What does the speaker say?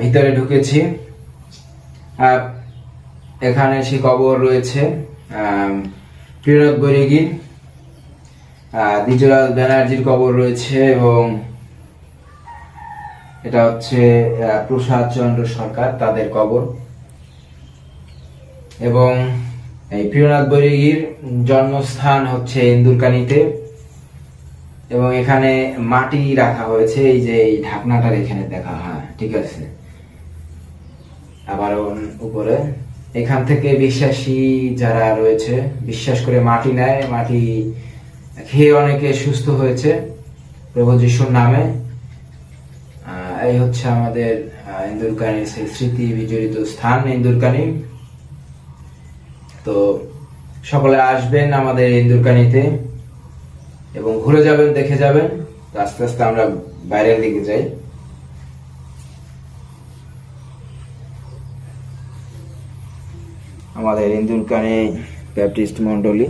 ভিতরে ঢুকেছি। এখানে সে কবর রয়েছে প্রিয়নাথ বৈরাগীর, দ্বিজলাল ব্যানার্জির কবর রয়েছে, এবং এটা হচ্ছে প্রসাদ চন্দ্র সরকার, তাদের কবর। এবং এই প্রিয়নাথ বৈরাগীর জন্মস্থান হচ্ছে ইন্দুরকানীতে, এবং এখানে মাটি রাখা হয়েছে, এই যে এই ঢাকনাটার এখানে দেখা, হ্যাঁ ঠিক আছে। আবার উপরে এখান থেকে বিশ্বাসী যারা রয়েছে বিশ্বাস করে মাটি নেয়, মাটি খেয়ে অনেকে সুস্থ হয়েছে প্রভু যিশুর নামে। এই হচ্ছে আমাদের ইন্দুরকানীর সেই স্মৃতি বিজড়িত স্থান ইন্দুরকানী। তো সকলে আসবেন আমাদের ইন্দুরকানীতে এবং ঘুরে যাবেন, দেখে যাবেন। আস্তে আস্তে আমরা বাইরের দিকে যাই। আমাদের ইন্দুরকানী ব্যাপটিস্ট মন্ডলী।